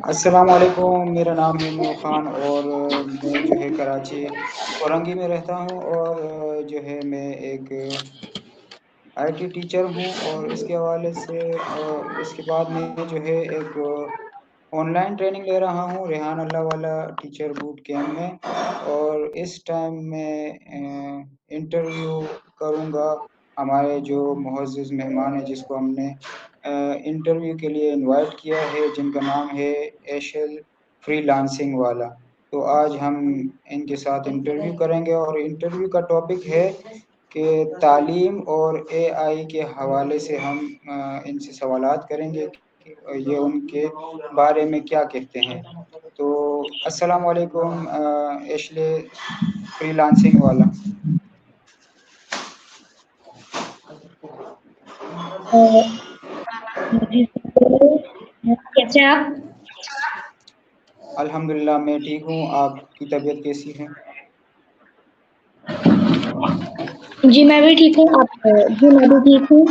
अस्सलाम वालेकुम। मेरा नाम है नूर ख़ान और मैं जो है कराची कोरंगी में रहता हूँ और जो है मैं एक आईटी टीचर हूँ और इसके हवाले से इसके बाद मैं जो है एक ऑनलाइन ट्रेनिंग ले रहा हूँ रेहान अल्लाह वाला टीचर बूट कैंप में। और इस टाइम मैं इंटरव्यू करूँगा हमारे जो मुअज़्ज़िज़ मेहमान हैं जिसको हमने इंटरव्यू के लिए इनवाइट किया है, जिनका नाम है एशल फ्रीलांसिंग वाला। तो आज हम इनके साथ इंटरव्यू करेंगे और इंटरव्यू का टॉपिक है कि तालीम और एआई के हवाले से हम इनसे सवालात करेंगे कि ये उनके बारे में क्या कहते हैं। तो अस्सलाम वालेकुम एशले फ्रीलांसिंग वाला। अ, जी, तो कैसे हैं आप? अल्हम्दुलिल्लाह मैं ठीक हूँ, आपकी तबीयत कैसी है? जी, मैं भी ठीक हूँ। जी, मैं भी ठीक हूँ।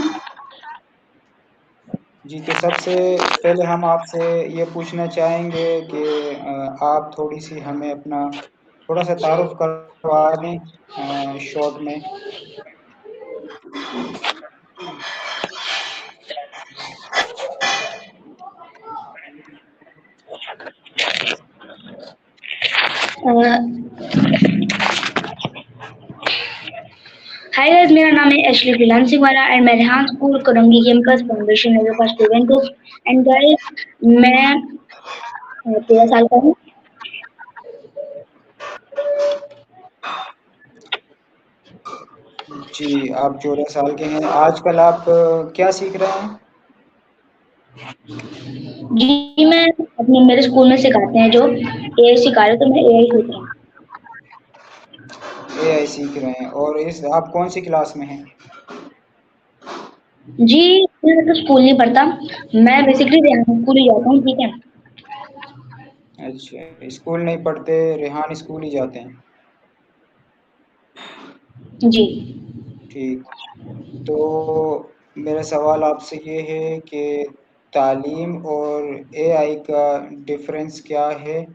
जी, तो सबसे पहले हम आपसे ये पूछना चाहेंगे कि आप थोड़ी-सी हमें अपना थोड़ा-सा तारुफ़ करवा दें शॉर्ट में। अ, हाय गाइस, मेरा नाम है एशली फ्रीलांसिंग वाला एंड मैं Rehan school Korangi campus foundation level का स्टूडेंट हूँ। एंड गाइस, मैं 13 साल का हूँ। जी, आप 14 साल के हैं। आजकल आप क्या सीख रहे हैं? जी, मैं अपने मेरे स्कूल में सिखाते हैं जो एआई सिखा रहे, तो मैं एआई सीख रहा हूँ। एआई सीख रहे हैं और इस आप कौन-सी क्लास में हैं? जी, मैं तो स्कूल नहीं पढ़ता। मैं बेसिकली रेहान स्कूल ही जाता हूँ, ठीक है? अच्छा, स्कूल नहीं पढ़ते, रेहान स्कूल ही जाते हैं। जी। ठीक। तो मेरा सवाल आपसे ये है कि तालीम और एआई का डिफरेंस क्या है?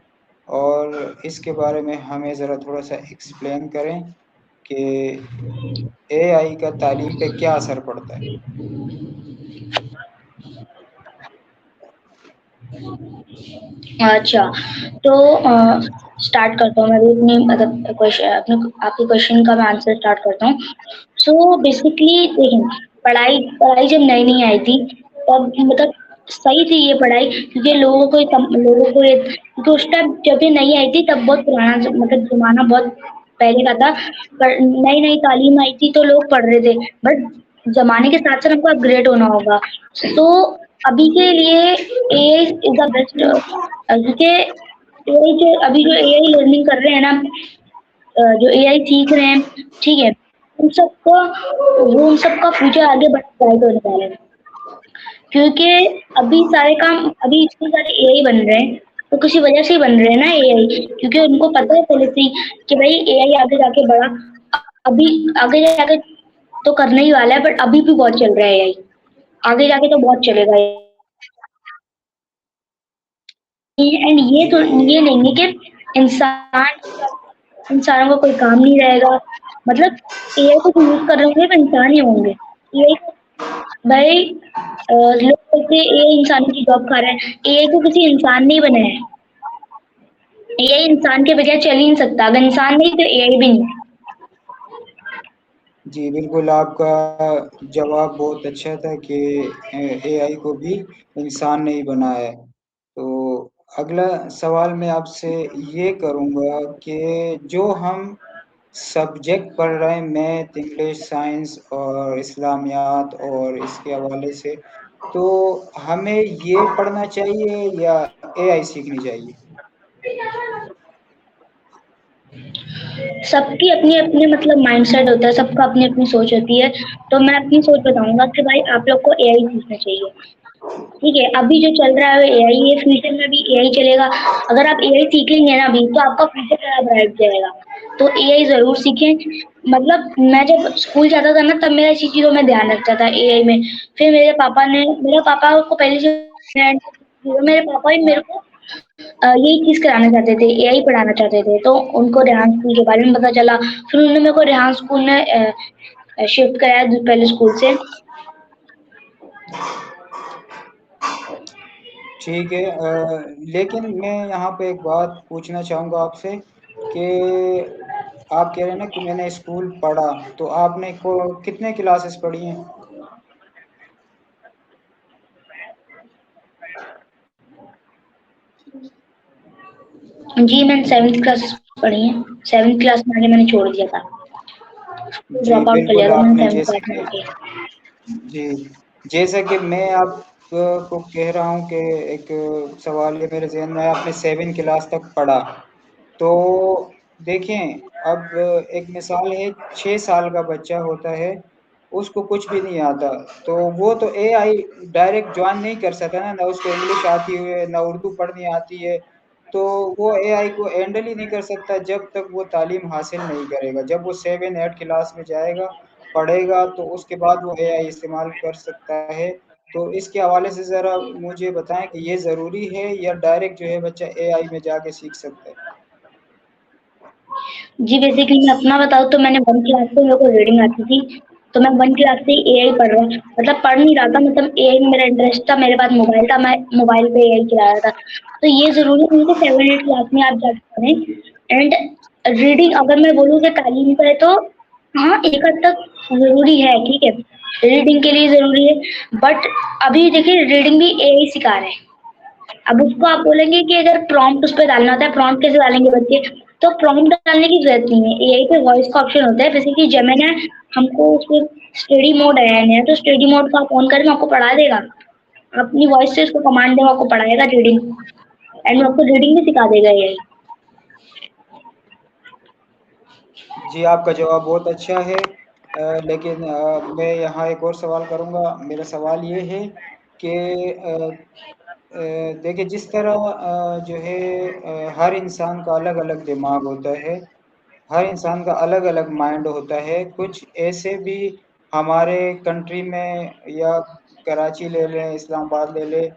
और इसके बारे में हमें ज़रा थोड़ा-सा एक्सप्लेन करें कि एआई का तालीम पे क्या असर पड़ता है? अच्छा, तो स्टार्ट करता हूँ मैं भी अपनी मतलब क्वेश्चन अपने आपके क्वेश्चन का मैं आंसर स्टार्ट करता हूँ। सो बेसिकली देखिए, पढ़ाई पढ़ाई जब नई-नई आई थी, तब मतलब सही थी ये पढ़ाई क्योंकि लोगों को ये क्योंकि उस टाइम जब ये नई आई थी तब बहुत पुराना मतलब ज़माना बहुत पहले का था। पर नई-नई तालीम आई थी तो लोग पढ़ रहे थे, बट ज़माने के साथ-साथ हमको अपग्रेड होना होगा। तो अभी के लिए एआई इज़ द बेस्ट क्योंकि एआई जो अभी जो एआई लर्निंग कर रहे हैं ना, जो एआई सीख रहे हैं, ठीक है? उन सबका फ्यूचर आगे बहुत ब्राइट होने वाला है। क्योंकि अभी सारे काम अभी इतने सारे एआई बन रहे हैं, तो किसी वजह से ही बन रहे हैं ना एआई, क्योंकि उनको पता है पहले से ही कि भाई एआई आगे जाके बड़ा अभी आगे जाके तो करने ही वाला है, बट अभी भी बहुत चल रहा है एआई। आगे जाके तो बहुत चलेगा एंड जी, ये नहीं है कि इंसान इंसानों का कोई काम नहीं रहेगा। मतलब एआई को जो यूज़ कर रहे होंगे वो इंसान ही होंगे। एआई भाई लोग कहते हैं एआई इंसानों की जॉब खा रहा है। एआई को किसी इंसान ने ही बनाया है। एआई इंसान के बगैर चल ही नहीं सकता। अगर इंसान नहीं तो एआई भी नहीं। जी, बिल्कुल आपका जवाब बहुत अच्छा था कि एआई को भी इंसान ने ही बनाया है। तो अगला सवाल मैं आपसे ये करूँगा कि जो हम सब्जेक्ट पढ़ रहे हैं मैथ, इंग्लिश, साइंस और इस्लामियात और इसके हवाले से, तो हमें ये पढ़ना चाहिए या एआई सीखनी चाहिए? सबकी अपनी-अपनी मतलब माइंडसेट होता है, सबका अपनी-अपनी सोच होती है। तो मैं अपनी सोच बताऊँगा कि भाई आप लोग को एआई सीखना चाहिए। ठीक है, अभी जो चल रहा है वो एआई है, फ्यूचर में भी एआई चलेगा। अगर आप एआई सीखेंगे ना अभी तो आपका फ्यूचर ज़्यादा ब्राइट जाएगा। तो एआई ज़रूर सीखें। मतलब मैं जब स्कूल जाता था ना तब मेरा इसी चीज़ों में ध्यान रखता था एआई में। फिर मेरे पापा को पहले से मेरे पापा ही मेरे को यही चीज़ कराना चाहते थे, एआई पढ़ाना चाहते थे। तो उनको रेहान स्कूल के बारे में पता चला। फिर उन्होंने मेरे को रेहान स्कूल में शिफ्ट कराया पहले स्कूल से। ठीक है, लेकिन मैं यहाँ पे एक बात पूछना चाहूँगा आपसे कि आप कह रहे हैं ना कि मैंने स्कूल पढ़ा, तो आपने को कितने क्लासेस पढ़ी हैं? जी, मैंने 7th क्लास पढ़ी है। 7th क्लास में आके मैंने छोड़ दिया था। जी ड्रॉप आउट कर बिल्कुल, लिया था मैंने आपने 7th जैसे क्लास में कि आके। जी, जैसा कि मैं आपको कह रहा हूँ कि एक सवाल ये मेरे ज़हन में है, आपने 7 क्लास तक पढ़ा, तो देखें, अब एक मिसाल है, 6 साल का बच्चा होता है, उसको कुछ भी नहीं आता, तो वो तो एआई डायरेक्ट ज्वाइन नहीं कर सकता ना, ना उसको इंग्लिश आती है, ना उर्दू पढ़नी आती है, तो वो एआई को हैंडल ही नहीं कर सकता जब तक वो तालीम हासिल नहीं करेगा। जब वो 7-8 क्लास में जाएगा, पढ़ेगा, तो उसके बाद वो एआई इस्तेमाल कर सकता है। तो इसके हवाले से ज़रा मुझे बताएं कि ये ज़रूरी है या डायरेक्ट जो है बच्चा एआई में जाके सीख सकता है? जी, बेसिकली मैं अपना बताऊँ तो मैंने 1 क्लास से मेरे को रीडिंग आती थी, तो मैं 1 क्लास से एआई पढ़ रहा हूँ। मतलब पढ़ नहीं रहा था, मतलब एआई में मेरा इंटरेस्ट था, मेरे पास मोबाइल था, मैं मोबाइल पे एआई चला रहा था। तो ये ज़रूरी नहीं है कि 7-8 क्लास में आप जाके पढ़ें। एंड रीडिंग अगर मैं बोलूँ कि तालीम पे है तो हाँ, एक हद तक ज़रूरी है, ठीक है। रीडिंग के लिए ज़रूरी है, बट अभी देखिए रीडिंग भी एआई सिखा रहा है। अब उसको आप बोलेंगे कि अगर प्रॉम्प्ट उस पे डालना होता है, प्रॉम्प्ट कैसे डालेंगे बच्चे? तो प्रॉम्प्ट डालने की ज़रूरत नहीं है, एआई पे वॉइस का ऑप्शन होता है, जैसे कि जेमिनी हमको उसमें स्टडी मोड आया है, तो स्टडी मोड को आप ऑन करें, आपको पढ़ा देगा। आप अपनी वॉइस से उसको कमांड दें, वो आपको पढ़ाएगा रीडिंग, एंड वो आपको रीडिंग भी सिखा देगा एआई। जी, आपका जवाब बहुत अच्छा है, लेकिन मैं यहाँ एक और सवाल करूँगा। मेरा सवाल ये है कि देखिए, जिस तरह जो है हर इंसान का अलग-अलग दिमाग होता है, हर इंसान का अलग-अलग माइंड होता है। कुछ ऐसे भी हमारे कंट्री में, या कराची ले लें, इस्लामाबाद ले लें,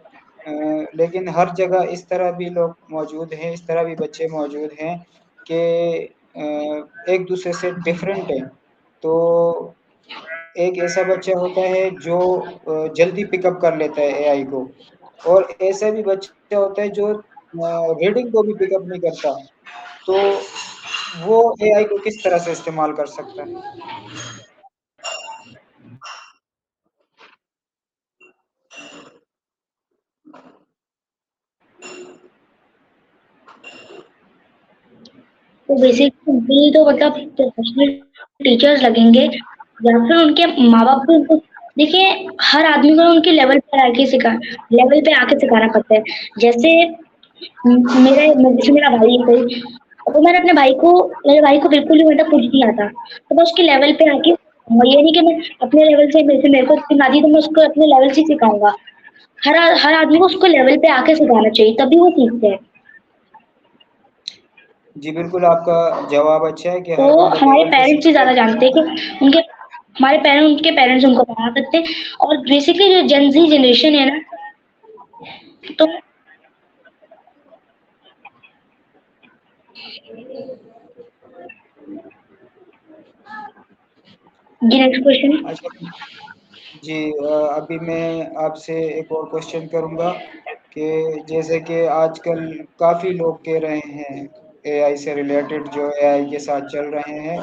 लेकिन हर जगह इस तरह भी लोग मौजूद हैं, इस तरह भी बच्चे मौजूद हैं कि एक दूसरे से डिफरेंट हैं। तो एक ऐसा बच्चा होता है जो जल्दी पिकअप कर लेता है एआई को, और ऐसा भी बच्चा होता है जो रीडिंग को भी पिकअप नहीं करता। तो वो एआई को किस तरह से इस्तेमाल कर सकता है? तो बेसिकली तो मतलब प्रोफेशनल टीचर्स लगेंगे या फिर उनके माँ-बाप भी उनको देखिए हर आदमी को उनके लेवल पे आके सिखाना पड़ता है। जैसे जैसे मेरा भाई है कोई, तो मैंने अपने भाई को मेरे भाई को बिल्कुल भी मतलब कुछ नहीं आता। तो मैं उसके लेवल पे आके ये नहीं कि मैं अपने लेवल से जैसे मेरे को सिखा दी तो मैं उसको अपने लेवल से सिखाऊँगा। हर आदमी को उसको लेवल पे आके सिखाना चाहिए, तभी वो सीखते हैं। जी बिल्कुल, आपका जवाब अच्छा है कि तो हर बंदा हमारे लेवल पे पेरेंट्स ही सीखता है। ज़्यादा जानते हैं कि उनके पेरेंट्स उनको पढ़ा सकते हैं। और बेसिकली जो जेन ज़ी जनरेशन है ना, तो जी नेक्स्ट क्वेश्चन। अच्छा, जी, अभी मैं आपसे एक और क्वेश्चन करूँगा कि जैसे कि आजकल काफ़ी लोग कह रहे हैं एआई से रिलेटेड, जो एआई के साथ चल रहे हैं,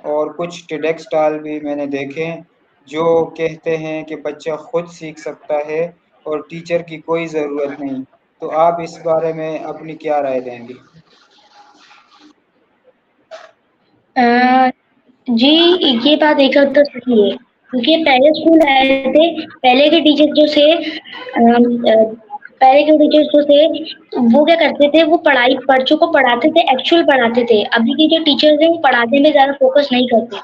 और कुछ टेडेक्स टाल भी मैंने देखे हैं जो कहते हैं कि बच्चा खुद सीख सकता है और टीचर की कोई ज़रूरत नहीं। तो आप इस बारे में अपनी क्या राय देंगे? अ, जी, ये बात एक हद तक सही है, क्योंकि पहले स्कूल आए थे, पहले के टीचर जो थे पहले के टीचर्स जो थे, वो क्या करते थे, वो बच्चों को पढ़ाते थे, एक्चुअल पढ़ाते थे। अभी के जो टीचर्स हैं, वो पढ़ाने में ज़्यादा फोकस नहीं करते।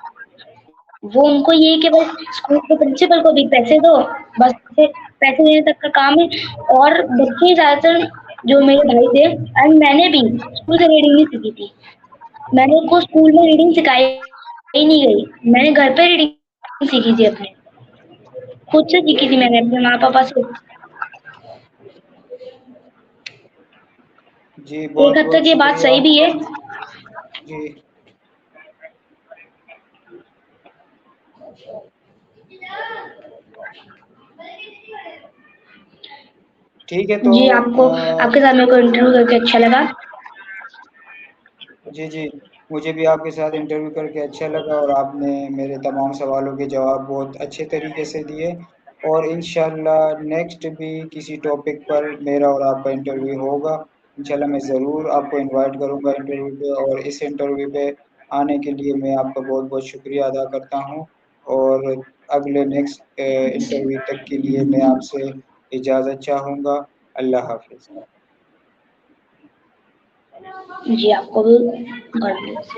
वो उनको ये है कि बस स्कूल के प्रिंसिपल को भी पैसे दो, बस पैसे देने तक का काम है। और बच्चे ज़्यादातर जो मेरे भाई थे एंड मैंने भी स्कूल से रीडिंग नहीं सीखी थी। मैंने उसको स्कूल में रीडिंग सिखाई ही नहीं गई, मैंने घर पे रीडिंग सीखी थी अपने, खुद से सीखी थी मैंने अपने माँ पापा से। जी, एक हद बहुत-बहुत तक ये बात शुक्रिया। सही भी है। जी, ठीक है तो जी, आपको आपके साथ मेरे को इंटरव्यू करके अच्छा लगा। जी, जी, मुझे भी आपके साथ इंटरव्यू करके अच्छा लगा और आपने मेरे तमाम सवालों के जवाब बहुत अच्छे तरीके से दिए और इंशाल्लाह नेक्स्ट भी किसी टॉपिक पर मेरा और आपका इंटरव्यू होगा। इंशाल्लाह मैं ज़रूर आपको इनवाइट करूंगा इंटरव्यू पे और इस इंटरव्यू पे आने के लिए मैं आपका बहुत-बहुत शुक्रिया अदा करता हूँ और अगले नेक्स्ट इंटरव्यू तक के लिए मैं आपसे इजाज़त चाहूँगा। अल्लाह हाफ़िज़। जी, आपको भी गॉड ब्लेस।